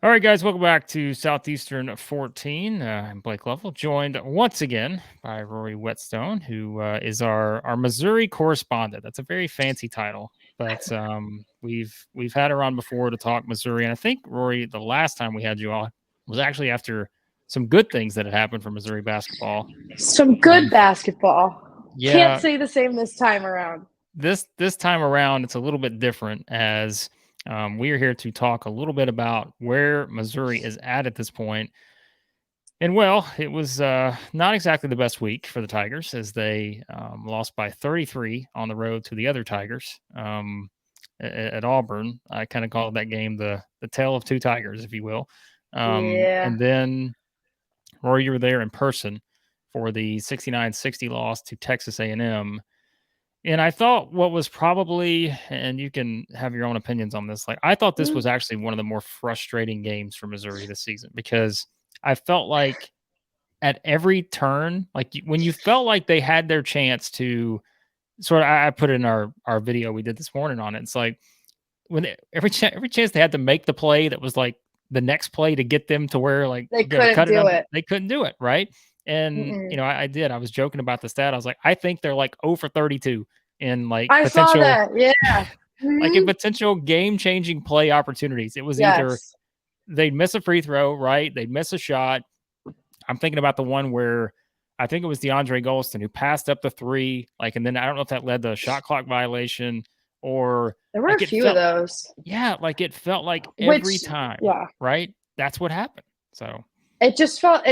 All right, guys, welcome back to Southeastern 14. I'm Blake Lovell, joined once again by Rory Whetstone, who is our Missouri correspondent. That's a very fancy title, but we've had her on before to talk Missouri, and I think Rory, the last time we had you on was actually after some good things that had happened for Missouri basketball. Some good basketball. Can't Yeah, say the same this time around. this time around, it's a little bit different as we are here to talk a little bit about where Missouri is at this point. And well, it was not exactly the best week for the Tigers as they lost by 33 on the road to the other Tigers at Auburn. I kind of called that game the tale of two Tigers, if you will. Yeah. And then, Roy, you were there in person for the 69-60 loss to Texas A&M. And I thought what was probably, and you can have your own opinions on this, like I thought this was actually one of the more frustrating games for Missouri this season because I felt like at every turn, like when you felt like they had their chance to sort of, I put it in our video we did this morning on it. It's like when every chance they had to make the play that was like the next play to get them to where like They you got to couldn't cut it do on, it. they couldn't do it, right? And Mm-mm. I did. I was joking about the stat. I was like, I think they're like 0 for 32 in like I saw potential, that. Yeah. like in Mhm. potential game changing play opportunities. It was either Yes. they'd miss a free throw, right? They'd miss a shot. I'm thinking about the one where I think it was DeAndre Golston who passed up the three, like, and then I don't know if that led to a shot clock violation or There were a like it few of felt, those. yeah, like it felt like every Which, time, yeah. right? That's what happened. So, It just felt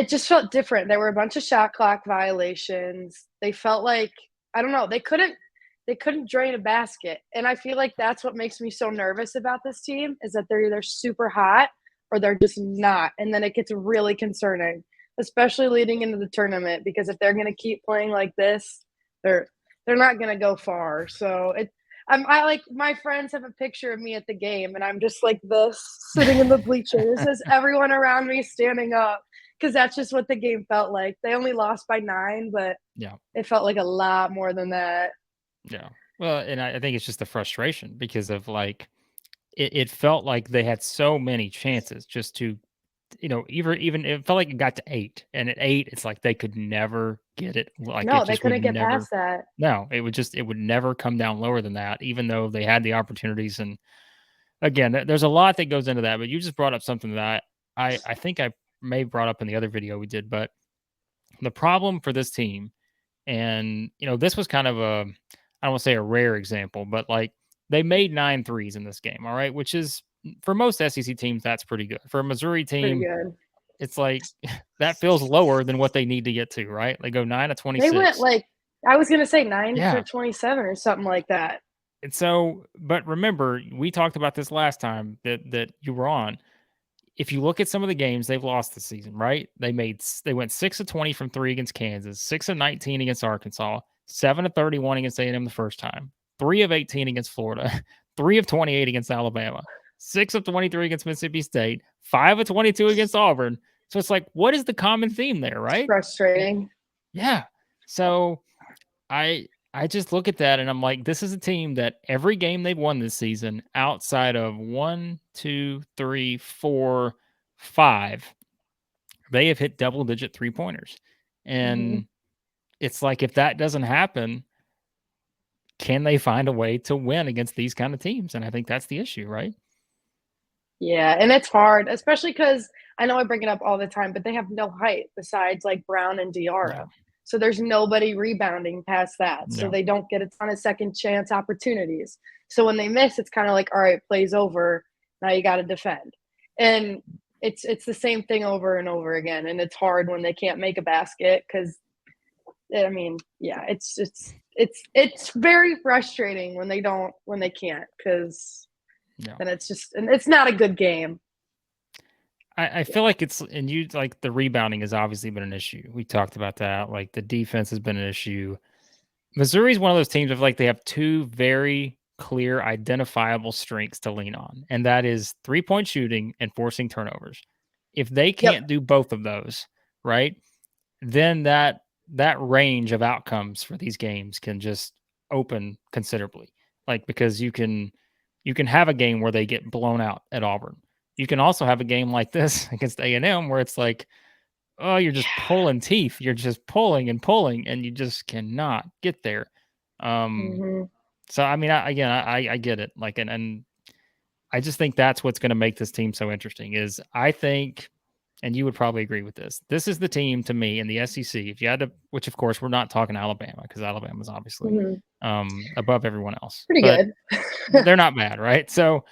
different. There were a bunch of shot clock violations. They felt like I don't know, they couldn't drain a basket. And I feel like that's what makes me so nervous about this team is that they're either super hot or they're just not. And then it gets really concerning, especially leading into the tournament, because if they're gonna keep playing like this, they're they're not gonna go far. So I like my friends have a picture of me at the game and I'm just like this sitting in the bleachers as everyone around me standing up because that's just what the game felt like. They only lost by 9, but yeah, it felt like a lot more than that. yeah. Well, and I think it's just the frustration because of like, it felt like they had so many chances just to even it felt like it got to 8, and at 8, it's like they could never get it. Like it No, they just would couldn't get never. past that. No, it would never come down lower than that, even though they had the opportunities. And again, there's a lot that goes into that. But you just brought up something that I think I may have brought up in the other video we did. But the problem for this team, and this was kind of a, I don't want to say a rare example, but like they made 9 threes in this game. All right, which is for most SEC teams that's pretty good. For a Missouri Pretty team, good. it's like that feels lower than what they need to get to, right? They go 9 of They went 26. like I was gonna say 9 for Yeah. 27 or something like that. And so, but remember, we talked about this last time that you were on. If you look at some of the games they've lost this season, right? They went 6 of 20 from 3 against Kansas, 6 of 19 against Arkansas, 7 of 31 against A&M the first time, 3 of 18 against Florida, 3 of 28 against Alabama, 6 of 23 against Mississippi State, 5 of 22 against Auburn. So it's like, what is the common theme there, It's right? frustrating. Yeah. So I just look at that and I'm like, this is a team that every game they've won this season, outside of 1, 2, 3, 4, 5, they have hit double-digit three-pointers. Mhm. And it's like if that doesn't happen, can they find a way to win against these kind of teams? And I think that's the issue, right? Yeah, and it's hard, especially because I know I bring it up all the time, but they have no height besides, like, Brown and Yeah. Diarra. So there's nobody rebounding past that, so Yeah. they don't get a ton of second chance opportunities. So when they miss, it's kinda like, "Alright, play's over, now you gotta defend." And it's the same thing over and over again, and it's hard when they can't make a basket because I mean, yeah, it's very frustrating when they can't because Yeah. then it's just and it's not a good game. I feel like it's, and you like, the rebounding has obviously been an issue. We talked about that. Like the defense has been an issue. Missouri's one of those teams of like they have two very clear, identifiable strengths to lean on, and that is 3-point shooting and forcing turnovers. If they Yep. can't do both of those, right, then that range of outcomes for these games can just open considerably. Like because you can have a game where they get blown out at Auburn, you can also have a game like this against A&M where it's like, oh, you're just pulling teeth. You're just pulling and pulling, and you just cannot get there. So I mean, I get it. Like, and I just think that's what's going to make this team so interesting. Is I think, and you would probably agree with this. This is the team to me in the SEC. If you had to, which of course we're not talking Alabama because Alabama's obviously above everyone else, Pretty but good. they're not bad, right? So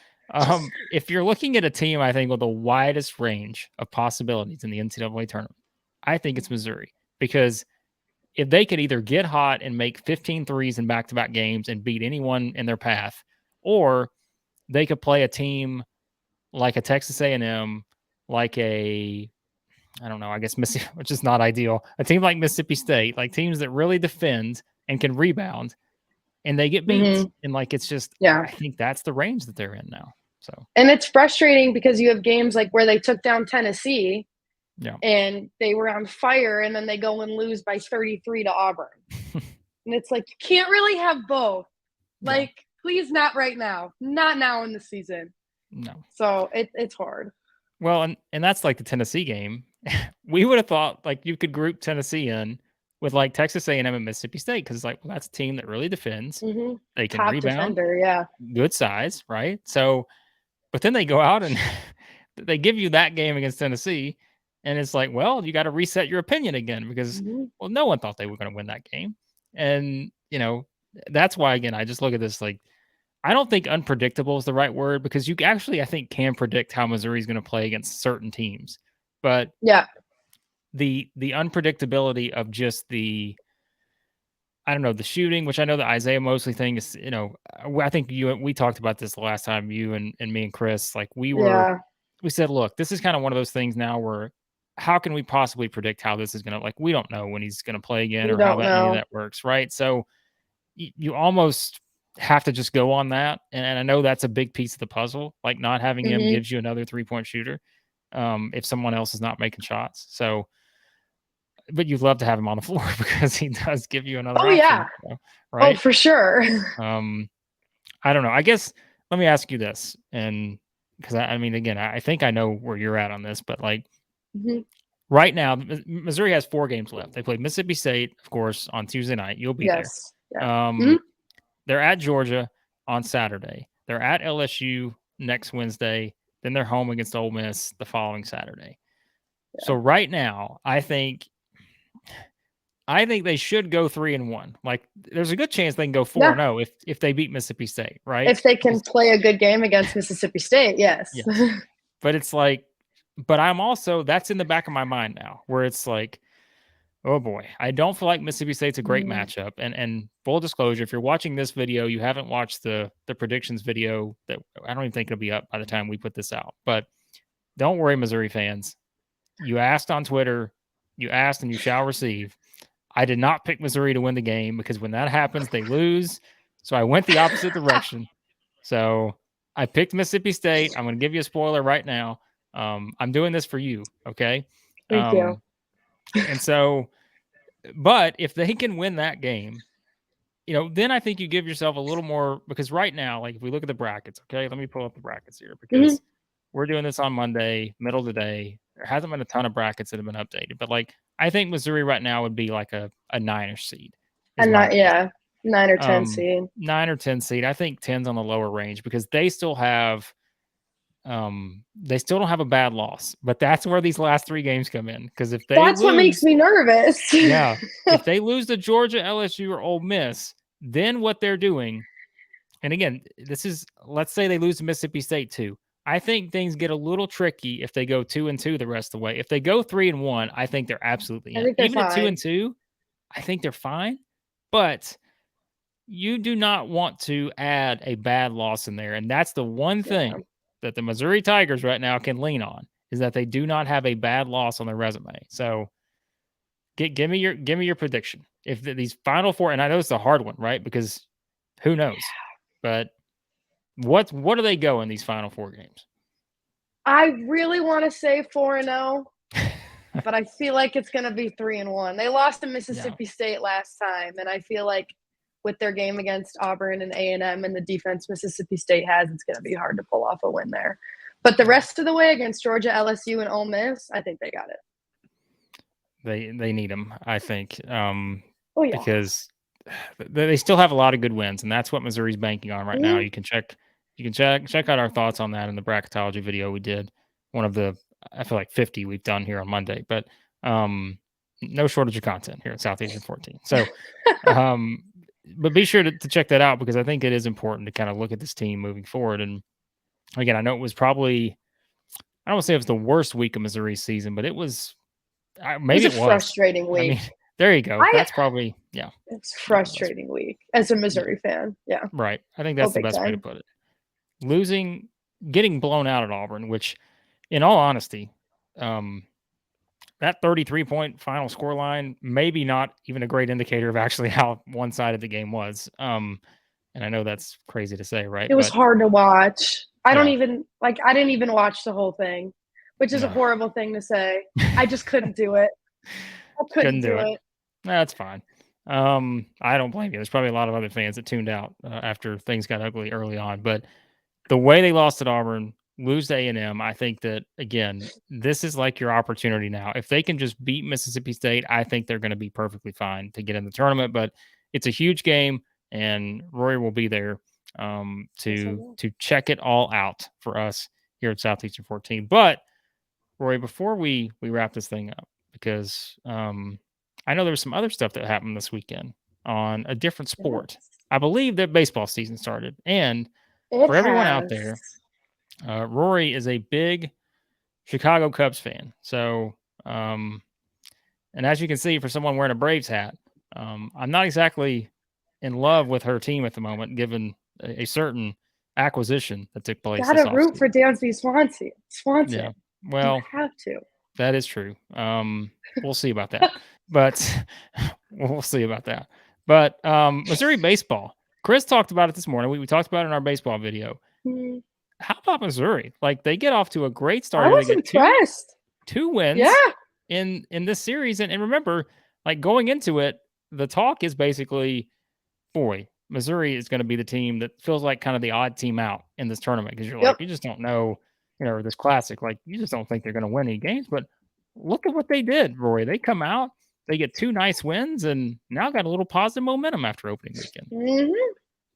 if you're looking at a team, I think with the widest range of possibilities in the NCAA tournament, I think it's Missouri, because if they could either get hot and make 15 threes in back-to-back games and beat anyone in their path, or they could play a team like a Texas A&M, like a, I don't know, I guess Mississippi, which is not ideal, a team like Mississippi State, like teams that really defend and can rebound, and they get beat. And like, it's just, Yeah. I think that's the range that they're in now. So, and it's frustrating because you have games like where they took down Tennessee yeah, and they were on fire, and then they go and lose by 33 to Auburn. And it's like, you can't really have both. Like, please, not right now. Not now in the season. No. So it's hard. Well, and that's like the Tennessee game. We would have thought like you could group Tennessee in with like Texas A&M and Mississippi State, because it's like, well, that's a team that really defends. They can Top rebound, defender, yeah. good size, right? So, but then they go out and they give you that game against Tennessee, and it's like, well, you got to reset your opinion again because, well, no one thought they were going to win that game. And, you know, that's why, again, I just look at this like, I don't think unpredictable is the right word, because you actually, I think, can predict how Missouri is going to play against certain teams. But yeah, the unpredictability of just the, I don't know, the shooting, which I know the Isaiah Mosley thing is, you know, I think we talked about this the last time, you and me and Chris, like we said, look, this is kind of one of those things now where how can we possibly predict how this is going to, like, we don't know when he's going to play again or how any of that works, right? So you almost have to just go on that. And I know that's a big piece of the puzzle. Like, not having him gives you another 3-point shooter if someone else is not making shots. So, but you'd love to have him on the floor because he does give you another option. Yeah. So, right? Oh, for sure. I don't know. I guess let me ask you this. And because I mean, again, I think I know where you're at on this, but like right now, Missouri has 4 games left. They play Mississippi State, of course, on Tuesday night. You'll be there. Yeah. They're at Georgia on Saturday. They're at LSU next Wednesday. Then they're home against Ole Miss the following Saturday. Yeah. So right now, I think they should go 3-1. Like, there's a good chance they can go 4-0 if they beat Mississippi State, right? If they can play a good game against Mississippi State, yes. But it's like, but I'm also, that's in the back of my mind now, where it's like, oh boy, I don't feel like Mississippi State's a great matchup. And full disclosure, if you're watching this video, you haven't watched the predictions video that I don't even think it'll be up by the time we put this out. But don't worry, Missouri fans. You asked on Twitter, you asked and you shall receive. I did not pick Missouri to win the game because when that happens, they lose. So I went the opposite direction. So I picked Mississippi State. I'm going to give you a spoiler right now. I'm doing this for you. Okay. Thank you. And so, but if they can win that game, you know, then I think you give yourself a little more, because right now, like if we look at the brackets, okay, let me pull up the brackets here because we're doing this on Monday, middle of the day. There hasn't been a ton of brackets that have been updated, but like I think Missouri right now would be like a 9-ish seed. 9 or 10 seed. 9 or 10 seed. I think 10's on the lower range because they still have they still don't have a bad loss, but that's where these last 3 games come in. Because if they that's what makes me nervous. Yeah. If they lose to Georgia, LSU, or Ole Miss, then what they're doing, and again, this is, let's say they lose to Mississippi State too. I think things get a little tricky if they go 2-2 the rest of the way. If they go 3-1, I think they're absolutely in. Even at 2-2, I think they're fine. But you do not want to add a bad loss in there. And that's the one thing that the Missouri Tigers right now can lean on, is that they do not have a bad loss on their resume. So give me your prediction. If these final 4, and I know it's a hard one, right? Because who knows? But what do they go in these final 4 games? I really want to say 4-0, but I feel like it's going to be 3-1. They lost to Mississippi State last time, and I feel like with their game against Auburn and A&M and the defense Mississippi State has, it's going to be hard to pull off a win there. But the rest of the way against Georgia, LSU, and Ole Miss, I think they got it. They need them, I think, because they still have a lot of good wins, and that's what Missouri's banking on right now. You can check out our thoughts on that in the bracketology video we did. One of the, I feel like 50 we've done here on Monday, but no shortage of content here at Southeastern 14. So, but be sure to check that out, because I think it is important to kind of look at this team moving forward. And again, I know it was probably, I don't want to say it was the worst week of Missouri's season, but it was. Maybe it was a frustrating week. I mean, there you go. That's probably, yeah. It's a frustrating week as a Missouri fan. Yeah. Right. I think that's the best way to put it. Getting blown out at Auburn, which, in all honesty, that 33-point final score line, maybe not even a great indicator of actually how one-sided the game was. And I know that's crazy to say, right? It was hard to watch. I didn't even watch the whole thing, which is a horrible thing to say. I just couldn't do it. I couldn't do it. That's fine. I don't blame you. There's probably a lot of other fans that tuned out after things got ugly early on. But the way they lost at Auburn, lose to A&M, I think that, again, this is like your opportunity now. If they can just beat Mississippi State, I think they're going to be perfectly fine to get in the tournament. But it's a huge game, and Rory will be there to check it all out for us here at Southeastern 14. But Rory, before we wrap this thing up, because I know there was some other stuff that happened this weekend on a different sport. I believe that baseball season started. And for everyone out there, Rory is a big Chicago Cubs fan. So, and as you can see, for someone wearing a Braves hat, I'm not exactly in love with her team at the moment, given a certain acquisition that took place. Gotta root for Dansby Swanson. Yeah. Well, you have to. That is true. We'll see about that. But we'll see about that. But Missouri baseball. Chris talked about it this morning. We talked about it in our baseball video. How about Missouri? Like, they get off to a great start. I was impressed. Two wins in this series. And remember, like, going into it, the talk is basically, boy, Missouri is going to be the team that feels like kind of the odd team out in this tournament, because you're like, you just don't know, this classic, like, you just don't think they're going to win any games. But look at what they did, Rory. They come out, they get two nice wins, and now got a little positive momentum after opening weekend.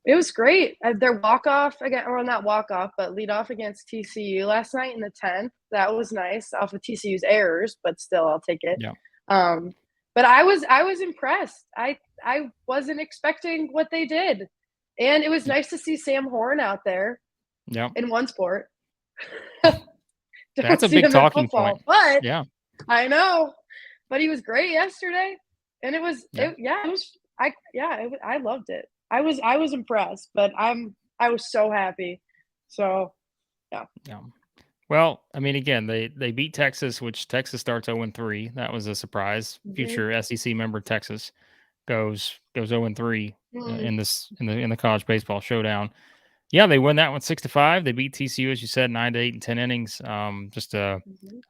It was great. Their walk-off, again, or not walk-off, but lead-off against TCU last night in the 10th. That was nice, off of TCU's errors, but still, I'll take it. Yeah. But I was impressed. I wasn't expecting what they did. And it was nice to see Sam Horn out there in one sport. That's a big talking point. But I know. But he was great yesterday. And it was I loved it. I was impressed, but I was so happy. So yeah. Well, I mean, again, they beat Texas, which Texas starts 0-3. That was a surprise. Future SEC member Texas goes 0-3 in the college baseball showdown. Yeah, they win that one 6-5. They beat TCU, as you said, 9-8 in 10 innings. Just a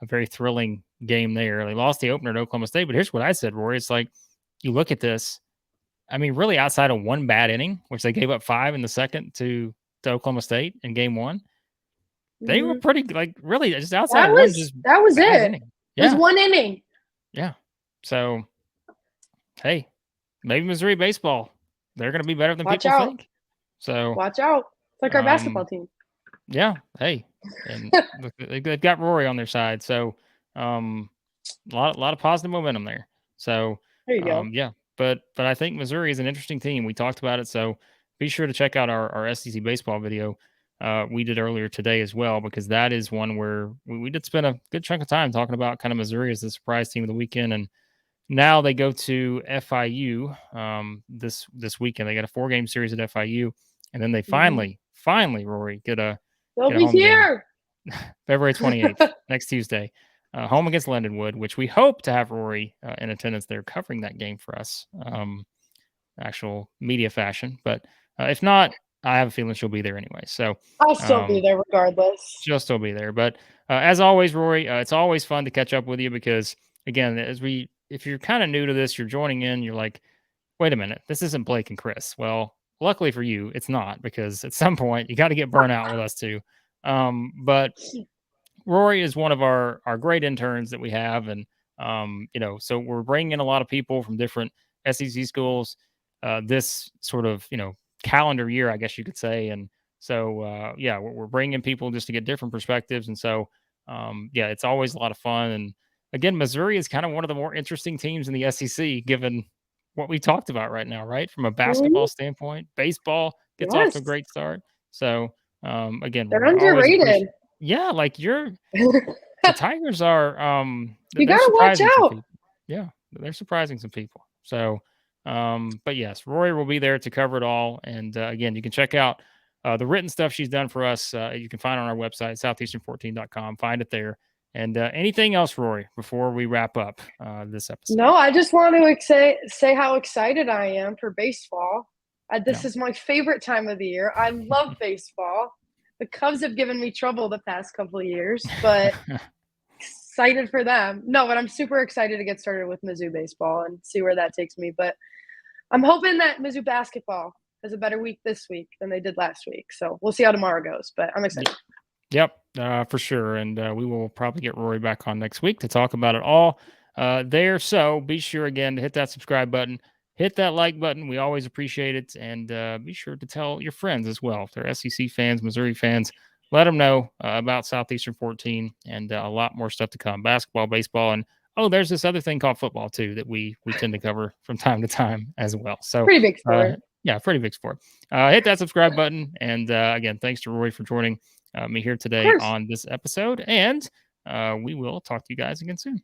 very thrilling game there. They lost the opener at Oklahoma State, but here's what I said, Rory. It's like, you look at this. I mean, really, outside of one bad inning, which they gave up 5 in the second to Oklahoma State in game 1, they were pretty, like, really just outside one. That was it. Inning. It was one inning. Yeah. So, hey, maybe Missouri baseball, they're going to be better than people think. So watch out. It's like our basketball team. Yeah. Hey, and they've got Rory on their side. So, a lot of positive momentum there. So, there you go. Yeah. But I think Missouri is an interesting team. We talked about it. So be sure to check out our SEC baseball video we did earlier today as well, because that is one where we did spend a good chunk of time talking about kind of Missouri as the surprise team of the weekend. And now they go to FIU this weekend. They got a 4-game series at FIU. And then they finally, Rory, get a home here. February 28th, next Tuesday. Home against Lindenwood, which we hope to have Rory in attendance there covering that game for us, actual media fashion. But if not, I have a feeling she'll be there anyway. So I'll still be there regardless. She'll still be there. But as always, Rory, it's always fun to catch up with you, because, again, if you're kind of new to this, you're joining in, you're like, wait a minute, this isn't Blake and Chris. Well, luckily for you, it's not, because at some point you got to get burnt out with us too. But Rory is one of our great interns that we have, and so we're bringing in a lot of people from different SEC schools this sort of calendar year, I guess you could say, and so yeah, we're bringing people just to get different perspectives, and so yeah, it's always a lot of fun. And again, Missouri is kind of one of the more interesting teams in the SEC, given what we talked about right now, right? From a basketball Mhm. standpoint, baseball gets off to a Yes, great start. So again, they're we're always appreciate. underrated. Yeah, like the Tigers are, You they're gotta watch surprising some out. people. Yeah, they're surprising some people. So, but yes, Rory will be there to cover it all. And again, you can check out the written stuff she's done for us. You can find it on our website, southeastern14.com. Find it there. And anything else, Rory, before we wrap up this episode? No, I just want to say how excited I am for baseball. Yeah. This is my favorite time of the year. I love baseball. The Cubs have given me trouble the past couple of years, but excited for them. No, but I'm super excited to get started with Mizzou baseball and see where that takes me. But I'm hoping that Mizzou basketball has a better week this week than they did last week. So we'll see how tomorrow goes. But I'm excited. Yep, for sure. And we will probably get Rory back on next week to talk about it all there. So be sure again to hit that subscribe button, hit that like button. We always appreciate it. And be sure to tell your friends as well. If they're SEC fans, Missouri fans, let them know about Southeastern 14 and a lot more stuff to come, basketball, baseball. And oh, there's this other thing called football too that we tend to cover from time to time as well. So Pretty big sport. yeah, pretty big sport. Hit that subscribe button. And again, thanks to Rory for joining me here Of today course. on this episode. And we will talk to you guys again soon.